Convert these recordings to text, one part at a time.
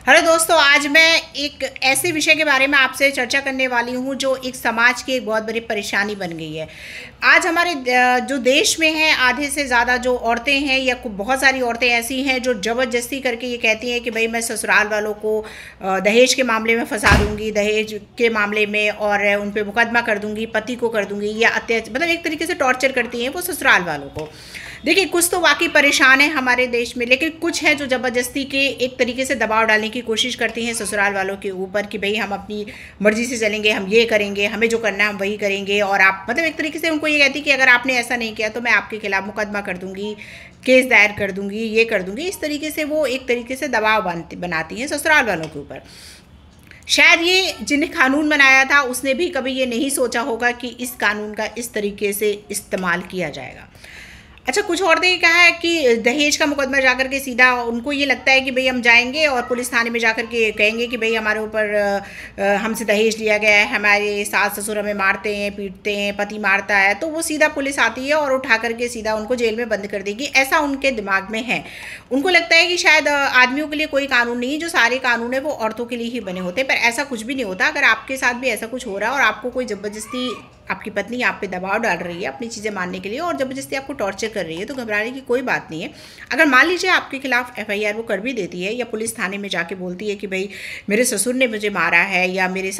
Hello दोस्तों, आज मैं एक ऐसे विषय के बारे में आपसे चर्चा करने वाली हूं जो एक समाज की एक बहुत बड़ी परेशानी बन गई है। आज हमारे जो देश में है, आधे से ज़्यादा जो औरतें हैं या बहुत सारी औरतें ऐसी हैं जो ज़बरदस्ती करके ये कहती हैं कि भाई मैं ससुराल वालों को दहेज के मामले में फंसा दूंगी, दहेज के मामले में, और उन पर मुकदमा कर दूंगी, पति को कर दूंगी, या अत्याचार, मतलब एक तरीके से टॉर्चर करती हैं वो ससुराल वालों को। देखिए, कुछ तो वाकई परेशान है हमारे देश में, लेकिन कुछ है जो ज़बरदस्ती के एक तरीके से दबाव डालने की कोशिश करती हैं ससुराल वालों के ऊपर कि भाई हम अपनी मर्ज़ी से चलेंगे, हम ये करेंगे, हमें जो करना है हम वही करेंगे, और आप मतलब एक तरीके से उनको ये कहती कि अगर आपने ऐसा नहीं किया तो मैं आपके खिलाफ मुकदमा कर दूंगी, केस दायर कर दूंगी, ये कर दूंगी। इस तरीके से वो एक तरीके से दबाव बनाती हैं ससुराल वालों के ऊपर। शायद ये जिन्हें कानून बनाया था उसने भी कभी ये नहीं सोचा होगा कि इस कानून का इस तरीके से इस्तेमाल किया जाएगा। अच्छा, कुछ औरतें कहा है कि दहेज का मुकदमा जाकर के सीधा उनको ये लगता है कि भाई हम जाएंगे और पुलिस थाने में जाकर के कहेंगे कि भाई हमारे ऊपर हमसे दहेज लिया गया है, हमारे सास ससुर हमें मारते हैं, पीटते हैं, पति मारता है, तो वो सीधा पुलिस आती है और उठा करके सीधा उनको जेल में बंद कर देगी। ऐसा उनके दिमाग में है। उनको लगता है कि शायद आदमियों के लिए कोई कानून नहीं है, जो सारे कानून है वो औरतों के लिए ही बने होते हैं। पर ऐसा कुछ भी नहीं होता। अगर आपके साथ भी ऐसा कुछ हो रहा है और आपको कोई ज़बरदस्ती, आपकी पत्नी आप पे दबाव डाल रही है अपनी चीज़ें मानने के लिए और ज़बरदस्ती आपको टॉर्चर कर रही है, तो घबराने की कोई बात नहीं है। अगर मान लीजिए आपके खिलाफ FIR वो कर भी देती है या पुलिस थाने में जाके बोलती है कि भाई मेरे ससुर ने मुझे मारा है या मेरे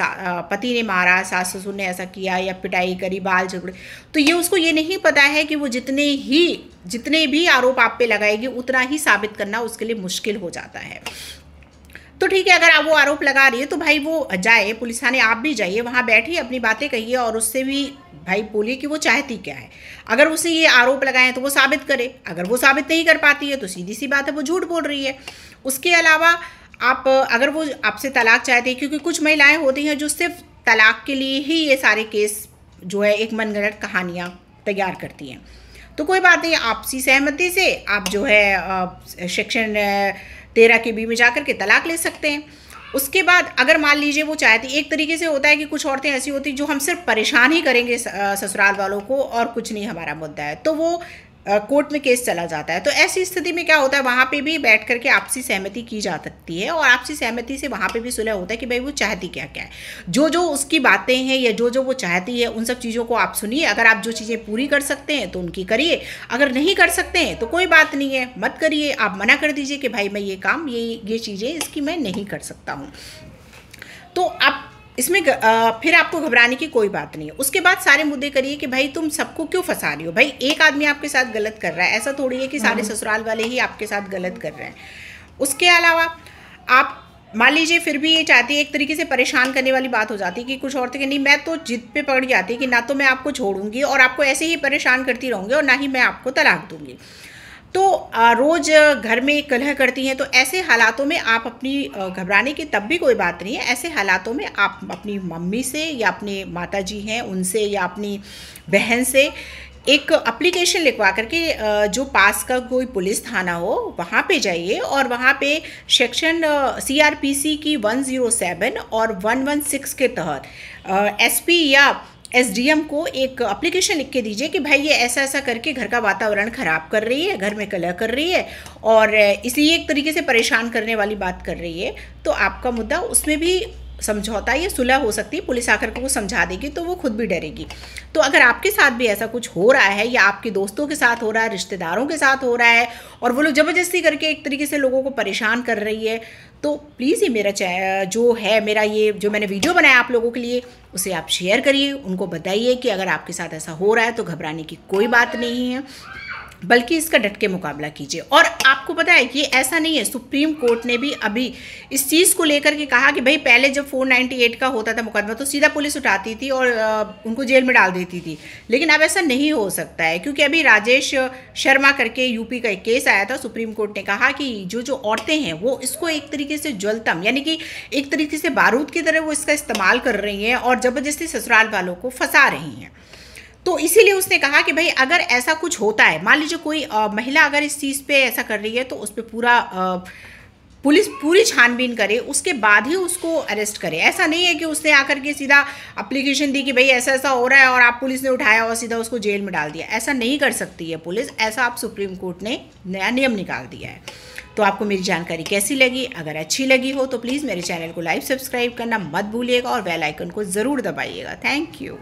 पति ने मारा, सास ससुर ने ऐसा किया या पिटाई करी, बाल झगड़े, तो ये उसको ये नहीं पता है कि वो जितने भी आरोप आप पे लगाएगी उतना ही साबित करना उसके लिए मुश्किल हो जाता है। तो ठीक है, अगर आप वो आरोप लगा रही है तो भाई वो जाए पुलिस थाने, आप भी जाइए, वहाँ बैठिए, अपनी बातें कहिए और उससे भी भाई बोलिए कि वो चाहती क्या है। अगर उसने ये आरोप लगाए तो वो साबित करे। अगर वो साबित नहीं कर पाती है तो सीधी सी बात है वो झूठ बोल रही है। उसके अलावा आप, अगर वो आपसे तलाक चाहती है, क्योंकि कुछ महिलाएं होती हैं जो सिर्फ तलाक के लिए ही ये सारे केस जो है एक मनगढ़ंत कहानियाँ तैयार करती हैं, तो कोई बात नहीं, आपसी सहमति से आप जो है सेक्शन 13 के बी में जाकर के तलाक ले सकते हैं। उसके बाद अगर मान लीजिए वो चाहती, एक तरीके से होता है कि कुछ औरतें ऐसी होती जो हम सिर्फ परेशान ही करेंगे ससुराल वालों को और कुछ नहीं हमारा मुद्दा है, तो वो कोर्ट में केस चला जाता है। तो ऐसी स्थिति में क्या होता है, वहाँ पे भी बैठ करके आपसी सहमति की जा सकती है और आपसी सहमति से वहाँ पे भी सुलह होता है कि भाई वो चाहती क्या क्या है, जो उसकी बातें हैं या जो वो चाहती है उन सब चीज़ों को आप सुनिए। अगर आप जो चीज़ें पूरी कर सकते हैं तो उनकी करिए, अगर नहीं कर सकते हैं तो कोई बात नहीं है, मत करिए। आप मना कर दीजिए कि भाई मैं ये काम, ये चीज़ें इसकी मैं नहीं कर सकता हूँ, तो आप इसमें फिर आपको घबराने की कोई बात नहीं है। उसके बाद सारे मुद्दे करिए कि भाई तुम सबको क्यों फंसा रही हो, भाई एक आदमी आपके साथ गलत कर रहा है, ऐसा थोड़ी है कि सारे ससुराल वाले ही आपके साथ गलत कर रहे हैं। उसके अलावा आप मान लीजिए फिर भी ये चाहती है, एक तरीके से परेशान करने वाली बात हो जाती है कि कुछ औरतें, नहीं मैं तो जिद पे पड़ जाती है कि ना तो मैं आपको छोड़ूंगी और आपको ऐसे ही परेशान करती रहूँगी और ना ही मैं आपको तलाक दूंगी, तो रोज़ घर में कलह करती हैं। तो ऐसे हालातों में आप अपनी, घबराने की तब भी कोई बात नहीं है। ऐसे हालातों में आप अपनी मम्मी से या अपने माताजी हैं उनसे या अपनी बहन से एक एप्लीकेशन लिखवा करके जो पास का कोई पुलिस थाना हो वहाँ पे जाइए और वहाँ पे सेक्शन CRPC की 107 और 116 के तहत SP या SDM को एक एप्लीकेशन लिख के दीजिए कि भाई ये ऐसा ऐसा करके घर का वातावरण ख़राब कर रही है, घर में कलह कर रही है और इसलिए एक तरीके से परेशान करने वाली बात कर रही है। तो आपका मुद्दा उसमें भी समझौता या सुलह हो सकती है, पुलिस आकर के वो समझा देगी तो वो खुद भी डरेगी। तो अगर आपके साथ भी ऐसा कुछ हो रहा है या आपके दोस्तों के साथ हो रहा है, रिश्तेदारों के साथ हो रहा है और वो लोग ज़बरदस्ती करके एक तरीके से लोगों को परेशान कर रही है, तो प्लीज़ ये मेरा जो है मेरा ये जो मैंने वीडियो बनाया आप लोगों के लिए, उसे आप शेयर करिए, उनको बताइए कि अगर आपके साथ ऐसा हो रहा है तो घबराने की कोई बात नहीं है, बल्कि इसका डट के मुकाबला कीजिए। और आपको पता है कि ऐसा नहीं है, सुप्रीम कोर्ट ने भी अभी इस चीज़ को लेकर के कहा कि भाई पहले जब 498 का होता था मुकदमा तो सीधा पुलिस उठाती थी और उनको जेल में डाल देती थी, लेकिन अब ऐसा नहीं हो सकता है, क्योंकि अभी राजेश शर्मा करके यूपी का एक केस आया था। सुप्रीम कोर्ट ने कहा कि जो औरतें हैं वो इसको एक तरीके से ज्वलतम, यानी कि एक तरीके से बारूद की तरह वो इसका इस्तेमाल कर रही हैं और ज़बरदस्ती ससुराल वालों को फंसा रही हैं। तो इसीलिए उसने कहा कि भाई अगर ऐसा कुछ होता है, मान लीजिए कोई महिला अगर इस चीज़ पे ऐसा कर रही है तो उस पर पुलिस पूरी छानबीन करे, उसके बाद ही उसको अरेस्ट करे। ऐसा नहीं है कि उसने आकर के सीधा एप्लीकेशन दी कि भाई ऐसा ऐसा हो रहा है और आप पुलिस ने उठाया और सीधा उसको जेल में डाल दिया। ऐसा नहीं कर सकती है पुलिस, ऐसा आप सुप्रीम कोर्ट ने नया नियम निकाल दिया है। तो आपको मेरी जानकारी कैसी लगी? अगर अच्छी लगी हो तो प्लीज़ मेरे चैनल को लाइक सब्सक्राइब करना मत भूलिएगा और बेल आइकन को ज़रूर दबाइएगा। Thank you.